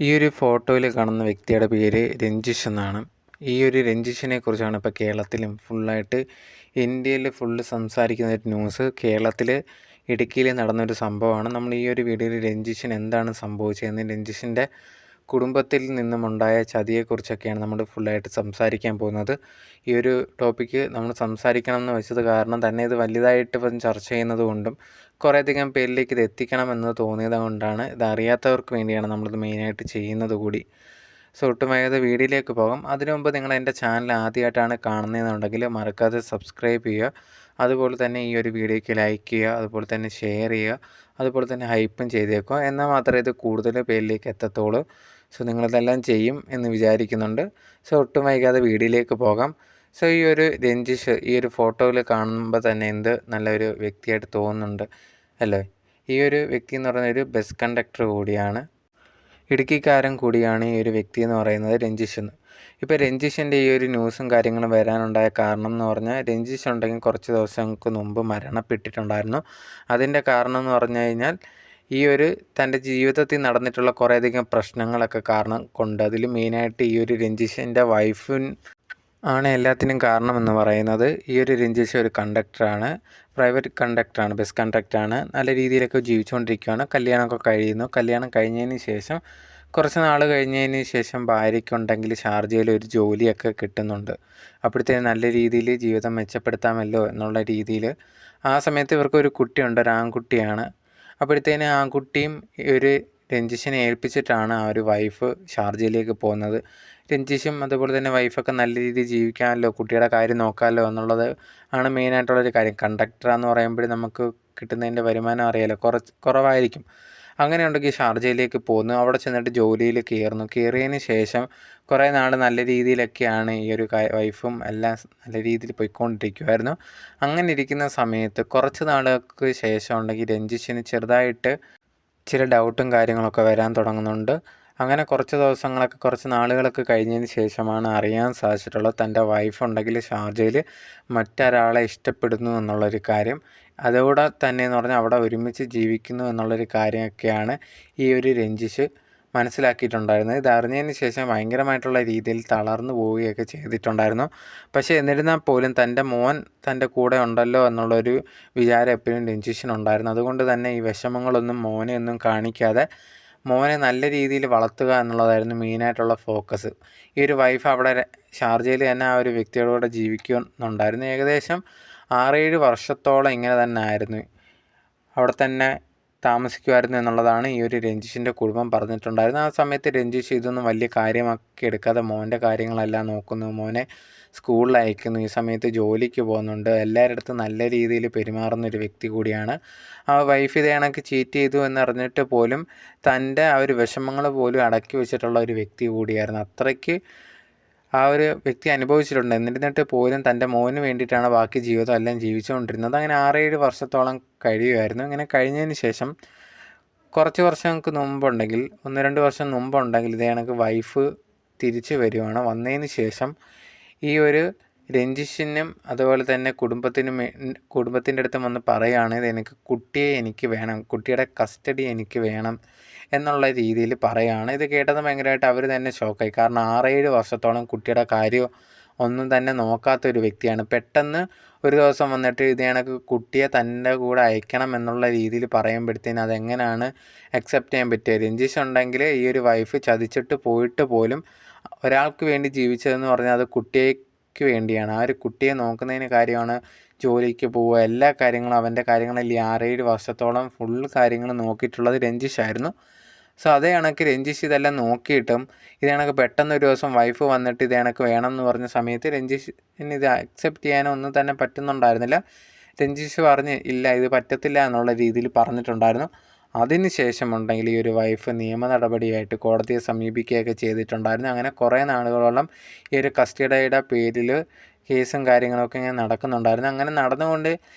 ഈ ഒരു ഫോട്ടോയിൽ കാണുന്ന വ്യക്തിയുടെ പേര് രഞ്ജിഷ് എന്നാണ്. ഈ ഒരു രഞ്ജിഷിനെ കുറിച്ചാണ് ഇപ്പോൾ കേരളത്തിലും ഫുള്ളായിട്ട് ഇന്ത്യയിൽ ഫുള്ള് സംസാരിക്കുന്ന ഒരു ന്യൂസ്. കേരളത്തിൽ ഇടുക്കിയിൽ നടന്നൊരു സംഭവമാണ്. നമ്മൾ ഈ ഒരു വീഡിയോയിൽ രഞ്ജിഷിന് എന്താണ് സംഭവിച്ചതെന്ന്, രഞ്ജിഷിൻ്റെ കുടുംബത്തിൽ നിന്നുമുണ്ടായ ചതിയെക്കുറിച്ചൊക്കെയാണ് നമ്മൾ ഫുള്ളായിട്ട് സംസാരിക്കാൻ പോകുന്നത്. ഈ ഒരു ടോപ്പിക്ക് നമ്മൾ സംസാരിക്കണം എന്ന് വെച്ചത് കാരണം തന്നെ ഇത് വലുതായിട്ട് ഇപ്പം ചർച്ച ചെയ്യുന്നത് കൊണ്ടും കുറേയധികം പേരിലേക്ക് ഇത് എത്തിക്കണമെന്ന് തോന്നിയത് കൊണ്ടാണ്. ഇത് അറിയാത്തവർക്ക് വേണ്ടിയാണ് നമ്മളിത് മെയിനായിട്ട് ചെയ്യുന്നത് കൂടി. സോ ഒട്ടും വൈകാതെ വീഡിയോയിലേക്ക് പോകാം. അതിനു മുമ്പ് നിങ്ങൾ എൻ്റെ ചാനൽ ആദ്യമായിട്ടാണ് കാണുന്നതെന്നുണ്ടെങ്കിൽ മറക്കാതെ സബ്സ്ക്രൈബ് ചെയ്യുക. അതുപോലെ തന്നെ ഈ ഒരു വീഡിയോയ്ക്ക് ലൈക്ക് ചെയ്യുക, അതുപോലെ തന്നെ ഷെയർ ചെയ്യുക, അതുപോലെ തന്നെ ഹൈപ്പും ചെയ്തേക്കുക. എന്നാൽ മാത്രമേ ഇത് കൂടുതൽ പേരിലേക്ക് എത്തത്തുള്ളൂ. സോ നിങ്ങളിതെല്ലാം ചെയ്യും എന്ന് വിചാരിക്കുന്നുണ്ട്. സോ ഒട്ടും വൈകാതെ വീഡിയോയിലേക്ക് പോകാം. സോ ഈ ഒരു രഞ്ജിഷ് ഈ ഒരു ഫോട്ടോയിൽ കാണുമ്പോൾ തന്നെ എന്ത് നല്ലൊരു വ്യക്തിയായിട്ട് തോന്നുന്നുണ്ട് അല്ലേ. ഈ ഒരു വ്യക്തി എന്ന് പറയുന്നത് ഒരു ബസ് കണ്ടക്ടർ കൂടിയാണ്, ഇടുക്കിക്കാരൻ കൂടിയാണ് ഈ ഒരു വ്യക്തി എന്ന് പറയുന്നത് രഞ്ജിഷ് എന്ന്. ഇപ്പോൾ രഞ്ജിഷിൻ്റെ ഈ ഒരു ന്യൂസും കാര്യങ്ങളും വരാനുണ്ടായ കാരണം എന്ന് പറഞ്ഞാൽ, രഞ്ജിഷ് ഉണ്ടെങ്കിൽ കുറച്ച് ദിവസങ്ങൾക്ക് മുമ്പ് മരണപ്പെട്ടിട്ടുണ്ടായിരുന്നു. അതിൻ്റെ കാരണം എന്ന് പറഞ്ഞു കഴിഞ്ഞാൽ ഈ ഒരു തൻ്റെ ജീവിതത്തിൽ നടന്നിട്ടുള്ള കുറേയധികം പ്രശ്നങ്ങളൊക്കെ കാരണം കൊണ്ട്, അതിൽ മെയിനായിട്ട് ഈ ഒരു രഞ്ജിഷിൻ്റെ ആണ് എല്ലാത്തിനും കാരണമെന്ന് പറയുന്നത്. ഈ ഒരു രഞ്ജിഷ് ഒരു കണ്ടക്ടറാണ്, പ്രൈവറ്റ് കണ്ടക്ടറാണ്, ബസ് കണ്ടക്ടറാണ്. നല്ല രീതിയിലൊക്കെ ജീവിച്ചുകൊണ്ടിരിക്കുകയാണ്. കല്യാണമൊക്കെ കഴിയുന്നു. കല്യാണം കഴിഞ്ഞതിന് ശേഷം കുറച്ച് നാൾ കഴിഞ്ഞതിന് ശേഷം ഭാര്യയ്ക്കുണ്ടെങ്കിൽ ഷാർജയിൽ ഒരു ജോലിയൊക്കെ കിട്ടുന്നുണ്ട്. അപ്പോഴത്തേനും നല്ല രീതിയിൽ ജീവിതം മെച്ചപ്പെടുത്താമല്ലോ എന്നുള്ള രീതിയിൽ ആ സമയത്ത് ഇവർക്കൊരു കുട്ടിയുണ്ട്, ഒരു ആൺകുട്ടിയാണ്. അപ്പോഴത്തേനും ആൺകുട്ടിയും ഒരു രഞ്ജിഷിനെ ഏൽപ്പിച്ചിട്ടാണ് ആ ഒരു വൈഫ് ഷാർജയിലേക്ക് പോകുന്നത്. രഞ്ജിഷും അതുപോലെ തന്നെ വൈഫൊക്കെ നല്ല രീതിയിൽ ജീവിക്കാമല്ലോ, കുട്ടിയുടെ കാര്യം നോക്കാമല്ലോ എന്നുള്ളത് ആണ് മെയിനായിട്ടുള്ളൊരു കാര്യം. കണ്ടക്ടറാന്ന് പറയുമ്പോൾ നമുക്ക് കിട്ടുന്നതിൻ്റെ വരുമാനം അറിയാമല്ലോ, കുറവായിരിക്കും. അങ്ങനെ ഉണ്ടെങ്കിൽ ഷാർജയിലേക്ക് പോകുന്നു. അവിടെ ചെന്നിട്ട് ജോലിയിൽ കയറുന്നു. കയറിയതിന് ശേഷം കുറേ നാൾ നല്ല രീതിയിലൊക്കെയാണ് ഈ ഒരു വൈഫും എല്ലാം നല്ല രീതിയിൽ പോയിക്കൊണ്ടിരിക്കുമായിരുന്നു. അങ്ങനെ ഇരിക്കുന്ന സമയത്ത് കുറച്ച് നാളുകൾക്ക് ശേഷം ഉണ്ടെങ്കിൽ രഞ്ജിഷിന് ചെറുതായിട്ട് ചില ഡൗട്ടും കാര്യങ്ങളൊക്കെ വരാൻ തുടങ്ങുന്നുണ്ട്. അങ്ങനെ കുറച്ച് നാളുകളൊക്കെ കഴിഞ്ഞതിന് ശേഷമാണ് അറിയാൻ സാധിച്ചിട്ടുള്ളത് തൻ്റെ വൈഫ് ഉണ്ടെങ്കിൽ ഷാർജയിൽ മറ്റൊരാളെ ഇഷ്ടപ്പെടുന്നു എന്നുള്ളൊരു കാര്യം. അതോടെ തന്നെ എന്ന് പറഞ്ഞാൽ അവിടെ ഒരുമിച്ച് ജീവിക്കുന്നു എന്നുള്ളൊരു കാര്യമൊക്കെയാണ് ഈ ഒരു രഞ്ജിഷ് മനസ്സിലാക്കിയിട്ടുണ്ടായിരുന്നത്. ഇത് അറിഞ്ഞതിന് ശേഷം ഭയങ്കരമായിട്ടുള്ള രീതിയിൽ തളർന്നു പോവുകയൊക്കെ ചെയ്തിട്ടുണ്ടായിരുന്നു. പക്ഷേ എന്നിരുന്നാൽ പോലും തൻ്റെ മോൻ തൻ്റെ കൂടെ ഉണ്ടല്ലോ എന്നുള്ളൊരു വിചാരം എപ്പോഴും രഞ്ജിഷിനുണ്ടായിരുന്നു. അതുകൊണ്ട് തന്നെ ഈ വിഷമങ്ങളൊന്നും മോനെ ഒന്നും കാണിക്കാതെ മോനെ നല്ല രീതിയിൽ വളർത്തുക എന്നുള്ളതായിരുന്നു മെയിനായിട്ടുള്ള ഫോക്കസ്. ഈ ഒരു വൈഫ് അവിടെ ഷാർജയിൽ തന്നെ ആ ഒരു വ്യക്തിയുടെ കൂടെ ജീവിക്കുന്നുണ്ടായിരുന്നു. ഏകദേശം 6-7 വർഷത്തോളം ഇങ്ങനെ തന്നെ ആയിരുന്നു, അവിടെ തന്നെ താമസിക്കുമായിരുന്നു എന്നുള്ളതാണ് ഈ ഒരു രഞ്ജിഷിൻ്റെ കുടുംബം പറഞ്ഞിട്ടുണ്ടായിരുന്നു. ആ സമയത്ത് രഞ്ജിഷ് ഇതൊന്നും വലിയ കാര്യമാക്കി എടുക്കാതെ മോൻ്റെ കാര്യങ്ങളെല്ലാം നോക്കുന്നു, മോനെ സ്കൂളിൽ അയക്കുന്നു, ഈ സമയത്ത് ജോലിക്ക് പോകുന്നുണ്ട്, എല്ലാവരുടെ അടുത്തും നല്ല രീതിയിൽ പെരുമാറുന്ന ഒരു വ്യക്തി കൂടിയാണ്. ആ വൈഫ് ഇതേ കണക്ക് ചീറ്റ് ചെയ്തു എന്നറിഞ്ഞിട്ട് പോലും തൻ്റെ ആ ഒരു വിഷമങ്ങൾ പോലും അടക്കി വെച്ചിട്ടുള്ള ഒരു വ്യക്തി കൂടിയായിരുന്നു. അത്രയ്ക്ക് ആ ഒരു വ്യക്തി അനുഭവിച്ചിട്ടുണ്ട്. എന്നിരുന്നിട്ട് പോലും തൻ്റെ മോന് വേണ്ടിയിട്ടാണ് ബാക്കി ജീവിതം എല്ലാം ജീവിച്ചുകൊണ്ടിരുന്നത്. അങ്ങനെ 6-7 വർഷത്തോളം കഴിയുമായിരുന്നു. ഇങ്ങനെ കഴിഞ്ഞതിന് ശേഷം കുറച്ച് വർഷങ്ങൾക്ക് മുമ്പുണ്ടെങ്കിൽ 1-2 വർഷം മുമ്പുണ്ടെങ്കിൽ ഇതേ കണക്ക് വൈഫ് തിരിച്ചു വരുവാണ്. വന്നതിന് ശേഷം ഈ ഒരു രഞ്ജിഷിനും അതുപോലെ തന്നെ കുടുംബത്തിൻ്റെ അടുത്ത് വന്ന് പറയുകയാണ്, എനിക്ക് കുട്ടിയെ എനിക്ക് വേണം, കുട്ടിയുടെ കസ്റ്റഡി എനിക്ക് വേണം എന്നുള്ള രീതിയിൽ പറയുകയാണ്. ഇത് കേട്ടത് ഭയങ്കരമായിട്ട് അവർ തന്നെ ഷോക്കായി. കാരണം 6-7 വർഷത്തോളം കുട്ടിയുടെ കാര്യം ഒന്നും തന്നെ നോക്കാത്തൊരു വ്യക്തിയാണ്. പെട്ടെന്ന് ഒരു ദിവസം വന്നിട്ട് ഇത് കണക്ക് കുട്ടിയെ തൻ്റെ കൂടെ അയക്കണം എന്നുള്ള രീതിയിൽ പറയുമ്പോഴത്തേനും അതെങ്ങനെയാണ് അക്സെപ്റ്റ് ചെയ്യാൻ പറ്റുക? രഞ്ജിഷ് ഉണ്ടെങ്കിൽ ഈ ഒരു വൈഫ് ചതിച്ചിട്ട് പോയിട്ട് പോലും ഒരാൾക്ക് വേണ്ടി ജീവിച്ചതെന്ന് പറഞ്ഞാൽ അത് കുട്ടിക്ക് വേണ്ടിയാണ്. ആ ഒരു കുട്ടിയെ നോക്കുന്നതിന് കാര്യമാണ്, ജോലിക്ക് പോവുക, എല്ലാ കാര്യങ്ങളും അവൻ്റെ കാര്യങ്ങളിൽ 6-7 വർഷത്തോളം ഫുൾ കാര്യങ്ങൾ നോക്കിയിട്ടുള്ളത് രഞ്ജിഷായിരുന്നു. സോ അതേ കണക്ക് രഞ്ജിഷ് ഇതെല്ലാം നോക്കിയിട്ടും ഇത് കണക്ക് പെട്ടെന്നൊരു ദിവസം വൈഫ് വന്നിട്ട് ഇത് കണക്ക് വേണം എന്ന് പറഞ്ഞ സമയത്ത് രഞ്ജിഷിന് ഇത് അക്സെപ്റ്റ് ചെയ്യാനോ ഒന്നും തന്നെ പറ്റുന്നുണ്ടായിരുന്നില്ല. രഞ്ജിഷ് പറഞ്ഞ് ഇല്ല, ഇത് പറ്റത്തില്ല എന്നുള്ള രീതിയിൽ പറഞ്ഞിട്ടുണ്ടായിരുന്നു. അതിന് ശേഷമുണ്ടെങ്കിൽ ഈ ഒരു വൈഫ് നിയമ നടപടിയായിട്ട് കോടതിയെ സമീപിക്കുകയൊക്കെ ചെയ്തിട്ടുണ്ടായിരുന്നു. അങ്ങനെ കുറേ നാളുകളോളം ഈ ഒരു കസ്റ്റഡിയുടെ പേരിൽ കേസും കാര്യങ്ങളൊക്കെ ഇങ്ങനെ നടക്കുന്നുണ്ടായിരുന്നു. അങ്ങനെ നടന്നുകൊണ്ട്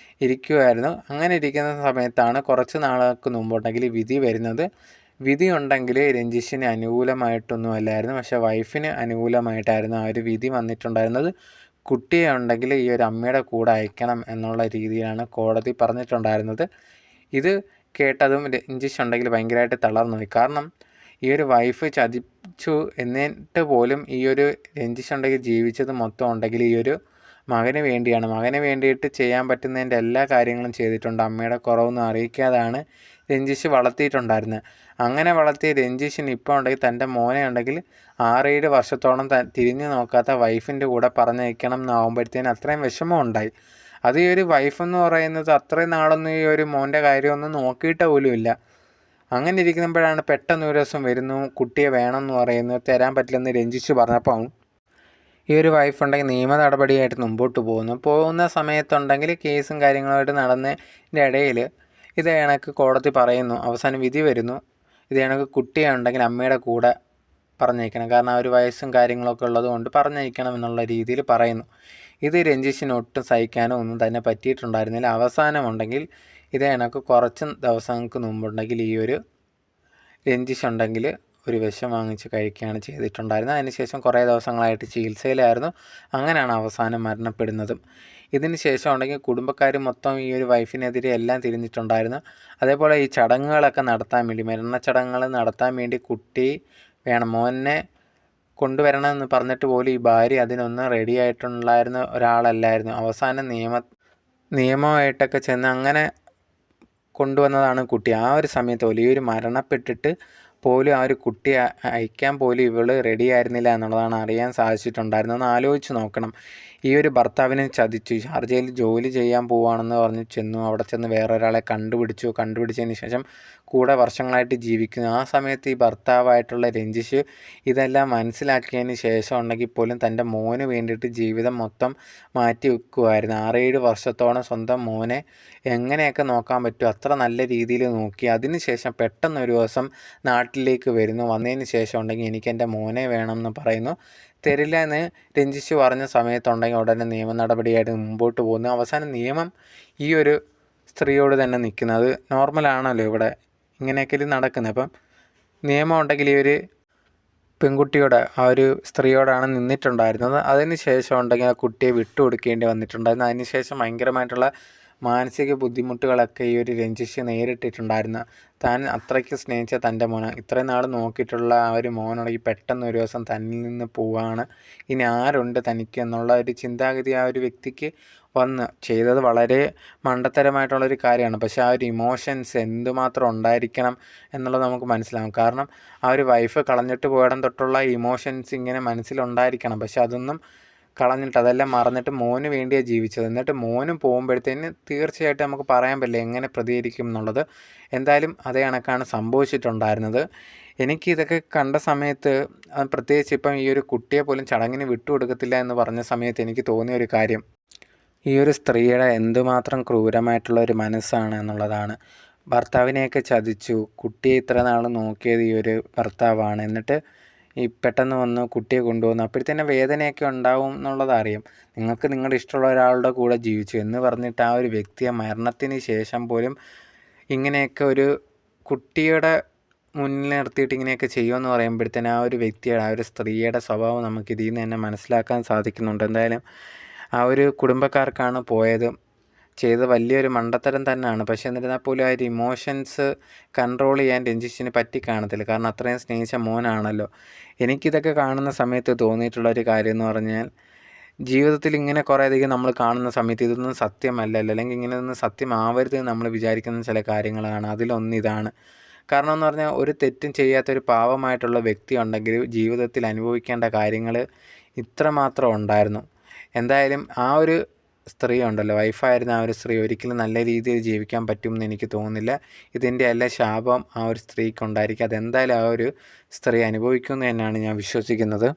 ഇരിക്കുമായിരുന്നു. അങ്ങനെ ഇരിക്കുന്ന സമയത്താണ് കുറച്ച് നാളുകൾക്ക് മുമ്പുണ്ടെങ്കിൽ വിധി വരുന്നത്. വിധി ഉണ്ടെങ്കിൽ രഞ്ജിഷിന് അനുകൂലമായിട്ടൊന്നും അല്ലായിരുന്നു, പക്ഷേ വൈഫിന് അനുകൂലമായിട്ടായിരുന്നു ആ ഒരു വിധി വന്നിട്ടുണ്ടായിരുന്നത്. കുട്ടിയെ ഉണ്ടെങ്കിൽ ഈ ഒരു അമ്മയുടെ കൂടെ അയക്കണം എന്നുള്ള രീതിയിലാണ് കോടതി പറഞ്ഞിട്ടുണ്ടായിരുന്നത്. ഇത് കേട്ടതും രഞ്ജിഷ് ഉണ്ടെങ്കിൽ ഭയങ്കരമായിട്ട് തളർന്നു പോയി. കാരണം ഈ ഒരു വൈഫ് ചതിച്ചു എന്നിട്ട് പോലും ഈ ഒരു രഞ്ജിഷ് ഉണ്ടെങ്കിൽ ജീവിച്ചത് മൊത്തം ഉണ്ടെങ്കിൽ ഈ ഒരു മകന് വേണ്ടിയാണ്. മകന് വേണ്ടിയിട്ട് ചെയ്യാൻ പറ്റുന്നതിൻ്റെ എല്ലാ കാര്യങ്ങളും ചെയ്തിട്ടുണ്ട്. അമ്മയുടെ കുറവൊന്നും അറിയിക്കാതാണ് രഞ്ജിഷ് വളർത്തിയിട്ടുണ്ടായിരുന്നത്. അങ്ങനെ വളർത്തിയ രഞ്ജിഷിന് ഇപ്പോൾ ഉണ്ടെങ്കിൽ തൻ്റെ മോനെ ഉണ്ടെങ്കിൽ 6-7 വർഷത്തോളം തിരിഞ്ഞു നോക്കാത്ത വൈഫിൻ്റെ കൂടെ പറഞ്ഞയക്കണം എന്നാകുമ്പോഴത്തേന് അത്രയും വിഷമം ഉണ്ടായി. അത് ഈ ഒരു വൈഫെന്ന് പറയുന്നത് അത്രയും നാളൊന്നും ഈ ഒരു മോൻ്റെ കാര്യമൊന്നും നോക്കിയിട്ട് പോലുമില്ല. അങ്ങനെ ഇരിക്കുമ്പോഴാണ് പെട്ടെന്ന് ഒരു ദിവസം വരുന്നു, കുട്ടിയെ വേണമെന്ന് പറയുന്നു, തരാൻ പറ്റില്ലെന്ന് രഞ്ജിഷ് പറഞ്ഞപ്പോൾ ഈ ഒരു വൈഫ് ഉണ്ടെങ്കിൽ നിയമ നടപടിയായിട്ട് മുമ്പോട്ട് പോകുന്ന സമയത്തുണ്ടെങ്കിൽ കേസും കാര്യങ്ങളുമായിട്ട് നടന്നതിൻ്റെ ഇടയിൽ ഇത് കണക്ക് കോടതി പറയുന്നു, അവസാനം വിധി വരുന്നു, ഇത് കണക്ക് കുട്ടിയെ ഉണ്ടെങ്കിൽ അമ്മയുടെ കൂടെ പറഞ്ഞയക്കണം, കാരണം ആ ഒരു വയസ്സും കാര്യങ്ങളൊക്കെ ഉള്ളതുകൊണ്ട് പറഞ്ഞയക്കണം എന്നുള്ള രീതിയിൽ പറയുന്നു. ഇത് രഞ്ജിഷിന് ഒട്ടും സഹിക്കാനോ ഒന്നും തന്നെ പറ്റിയിട്ടുണ്ടായിരുന്നില്ല. അവസാനമുണ്ടെങ്കിൽ ഇത് കണക്ക് കുറച്ച് ദിവസങ്ങൾക്ക് മുമ്പുണ്ടെങ്കിൽ ഈ ഒരു രഞ്ജിഷ് ഉണ്ടെങ്കിൽ ഒരു വിഷം വാങ്ങിച്ച് കഴിക്കുകയാണ് ചെയ്തിട്ടുണ്ടായിരുന്നത്. അതിനുശേഷം കുറേ ദിവസങ്ങളായിട്ട് ചികിത്സയിലായിരുന്നു. അങ്ങനെയാണ് അവസാനം മരണപ്പെടുന്നതും. ഇതിന് ശേഷം ഉണ്ടെങ്കിൽ കുടുംബക്കാർ മൊത്തം ഈ ഒരു വൈഫിനെതിരെ എല്ലാം തിരിഞ്ഞിട്ടുണ്ടായിരുന്നു. അതേപോലെ ഈ ചടങ്ങുകളൊക്കെ നടത്താൻ വേണ്ടി, മരണ ചടങ്ങുകൾ നടത്താൻ വേണ്ടി കുട്ടി വേണം, മോനെ കൊണ്ടുവരണമെന്ന് പറഞ്ഞിട്ട് പോലും ഈ ഭാര്യ അതിനൊന്നും റെഡി ആയിട്ടുണ്ടായിരുന്ന ഒരാളല്ലായിരുന്നു. അവസാനം നിയമമായിട്ടൊക്കെ ചെന്ന് അങ്ങനെ കൊണ്ടുവന്നതാണ് കുട്ടി. ആ ഒരു സമയത്ത് പോലും ഈ ഒരു മരണപ്പെട്ടിട്ട് പോലും ആ ഒരു കുട്ടിയെ അയക്കാൻ പോലും ഇവൾ റെഡി ആയിരുന്നില്ല എന്നുള്ളതാണ് അറിയാൻ സാധിച്ചിട്ടുണ്ടായിരുന്നത്. ഒന്ന് ആലോചിച്ച് നോക്കണം. ഈ ഒരു ഭർത്താവിനെ ചതിച്ചു, ഷാർജയിൽ ജോലി ചെയ്യാൻ പോവുകയാണെന്ന് പറഞ്ഞ് ചെന്നു, അവിടെ ചെന്ന് വേറൊരാളെ കണ്ടുപിടിച്ചതിന് ശേഷം കൂടെ വർഷങ്ങളായിട്ട് ജീവിക്കുന്നു. ആ സമയത്ത് ഈ ഭർത്താവായിട്ടുള്ള രഞ്ജിഷ് ഇതെല്ലാം മനസ്സിലാക്കിയതിന് ശേഷം ഉണ്ടെങ്കിൽ പോലും തൻ്റെ മോന് വേണ്ടിയിട്ട് ജീവിതം മൊത്തം മാറ്റി വെക്കുമായിരുന്നു. 6-7 വർഷത്തോളം സ്വന്തം മോനെ എങ്ങനെയൊക്കെ നോക്കാൻ പറ്റും അത്ര നല്ല രീതിയിൽ നോക്കി. അതിനുശേഷം പെട്ടെന്ന് ഒരു ദിവസം നാട്ടിലേക്ക് വരുന്നു. വന്നതിന് ശേഷം ഉണ്ടെങ്കിൽ എനിക്ക് എൻ്റെ മോനെ വേണം എന്ന് പറയുന്നു. തരില്ല എന്ന് രഞ്ജിഷ് പറഞ്ഞ സമയത്തുണ്ടെങ്കിൽ ഉടനെ നിയമ നടപടിയായിട്ട് മുമ്പോട്ട് പോകുന്നു. അവസാനം നിയമം ഈ ഒരു സ്ത്രീയോട് തന്നെ നിൽക്കുന്നത് നോർമലാണല്ലോ ഇവിടെ ഇങ്ങനെയൊക്കെ നടക്കുന്നത്. അപ്പം നിയമം ഉണ്ടെങ്കിൽ ഈ ഒരു പെൺകുട്ടിയോട് ആ ഒരു സ്ത്രീയോടാണ് നിന്നിട്ടുണ്ടായിരുന്നത്. അതിന് ശേഷം ഉണ്ടെങ്കിൽ ആ കുട്ടിയെ വിട്ടുകൊടുക്കേണ്ടി വന്നിട്ടുണ്ടായിരുന്നു. അതിന് ശേഷം ഭയങ്കരമായിട്ടുള്ള മാനസിക ബുദ്ധിമുട്ടുകളൊക്കെ ഈ ഒരു രഞ്ജിഷ് നേരിട്ടിട്ടുണ്ടായിരുന്നു. താൻ അത്രയ്ക്ക് സ്നേഹിച്ച തൻ്റെ മോനെ ഇത്രയും നാൾ നോക്കിയിട്ടുള്ള ആ ഒരു മോനുണ്ടെങ്കിൽ പെട്ടെന്ന് ഒരു ദിവസം തന്നിൽ നിന്ന് പോവുകയാണ്. ഇനി ആരുണ്ട് തനിക്ക് എന്നുള്ള ഒരു ചിന്താഗതി ആ ഒരു വ്യക്തിക്ക് ചെയ്തത് വളരെ മണ്ടത്തരമായിട്ടുള്ളൊരു കാര്യമാണ്. പക്ഷേ ആ ഒരു ഇമോഷൻസ് എന്തുമാത്രം ഉണ്ടായിരിക്കണം എന്നുള്ളത് നമുക്ക് മനസ്സിലാകും. കാരണം ആ ഒരു വൈഫ് കളഞ്ഞിട്ട് പോയിടം തൊട്ടുള്ള ഇമോഷൻസ് ഇങ്ങനെ മനസ്സിലുണ്ടായിരിക്കണം. പക്ഷെ അതൊന്നും കളഞ്ഞിട്ട് അതെല്ലാം മറന്നിട്ട് മോന് വേണ്ടിയാണ് ജീവിച്ചത്. എന്നിട്ട് മോനും പോകുമ്പോഴത്തേന് തീർച്ചയായിട്ടും നമുക്ക് പറയാൻ പറ്റില്ല എങ്ങനെ പ്രതികരിക്കും എന്നുള്ളത്. എന്തായാലും അതേ കണക്കാണ് സംഭവിച്ചിട്ടുണ്ടായിരുന്നത്. എനിക്കിതൊക്കെ കണ്ട സമയത്ത് പ്രത്യേകിച്ച് ഇപ്പം ഈ ഒരു കുട്ടിയെ പോലും ചടങ്ങിന് വിട്ടുകൊടുക്കത്തില്ല എന്ന് പറഞ്ഞ സമയത്ത് എനിക്ക് തോന്നിയ ഒരു കാര്യം ഈ ഒരു സ്ത്രീയുടെ എന്തുമാത്രം ക്രൂരമായിട്ടുള്ള ഒരു മനസ്സാണ് എന്നുള്ളതാണ്. ഭർത്താവിനെയൊക്കെ ചതിച്ചു, കുട്ടിയെ ഇത്ര നാൾ നോക്കിയത് ഈ ഒരു ഭർത്താവാണ്. എന്നിട്ട് ഈ പെട്ടെന്ന് വന്ന് കുട്ടിയെ കൊണ്ടുവന്നു. അപ്പോഴത്തേനെ വേദനയൊക്കെ ഉണ്ടാവും എന്നുള്ളതറിയാം. നിങ്ങൾക്ക് നിങ്ങളുടെ ഇഷ്ടമുള്ള ഒരാളുടെ കൂടെ ജീവിച്ചു എന്ന് പറഞ്ഞിട്ട് ആ ഒരു വ്യക്തിയെ മരണത്തിന് ശേഷം പോലും ഇങ്ങനെയൊക്കെ ഒരു കുട്ടിയുടെ മുന്നിൽ നിർത്തിയിട്ട് ഇങ്ങനെയൊക്കെ ചെയ്യുമെന്ന് പറയുമ്പോഴത്തേന് ആ ഒരു വ്യക്തിയുടെ ആ ഒരു സ്ത്രീയുടെ സ്വഭാവം നമുക്ക് ഇതിൽ നിന്ന് തന്നെ മനസ്സിലാക്കാൻ സാധിക്കുന്നുണ്ട്. എന്തായാലും ആ ഒരു കുടുംബക്കാർക്കാണ് പോയത്. ചെയ്തത് വലിയൊരു മണ്ടത്തരം തന്നെയാണ്. പക്ഷേ എന്നിരുന്നാൽ പോലും ആ ഒരു ഇമോഷൻസ് കൺട്രോൾ ചെയ്യാൻ രഞ്ജിഷിന് പറ്റി കാണത്തില്ല. കാരണം അത്രയും സ്നേഹിച്ച മോനാണല്ലോ. എനിക്കിതൊക്കെ കാണുന്ന സമയത്ത് തോന്നിയിട്ടുള്ളൊരു കാര്യം എന്ന് പറഞ്ഞാൽ, ജീവിതത്തിൽ ഇങ്ങനെ കുറേയധികം നമ്മൾ കാണുന്ന സമയത്ത് ഇതൊന്നും സത്യമല്ലല്ലോ, അല്ലെങ്കിൽ ഇങ്ങനെയൊന്നും സത്യമാവരുത് എന്ന് നമ്മൾ വിചാരിക്കുന്ന ചില കാര്യങ്ങളാണ്. അതിലൊന്നിതാണ്. കാരണം എന്ന് പറഞ്ഞാൽ ഒരു തെറ്റും ചെയ്യാത്തൊരു പാവമായിട്ടുള്ള വ്യക്തി ഉണ്ടെങ്കിൽ ജീവിതത്തിൽ അനുഭവിക്കേണ്ട കാര്യങ്ങൾ ഇത്രമാത്രം ഉണ്ടായിരുന്നു. എന്തായാലും ആ ഒരു സ്ത്രീ ഉണ്ടല്ലോ, വൈഫായിരുന്ന ആ ഒരു സ്ത്രീ ഒരിക്കലും നല്ല രീതിയിൽ ജീവിക്കാൻ പറ്റുമെന്ന് എനിക്ക് തോന്നുന്നില്ല. ഇതിൻ്റെ എല്ലാ ശാപം ആ ഒരു സ്ത്രീക്ക് ഉണ്ടായിരിക്കും. അതെന്തായാലും ആ ഒരു സ്ത്രീ അനുഭവിക്കുമെന്ന് തന്നെയാണ് ഞാൻ വിശ്വസിക്കുന്നത്.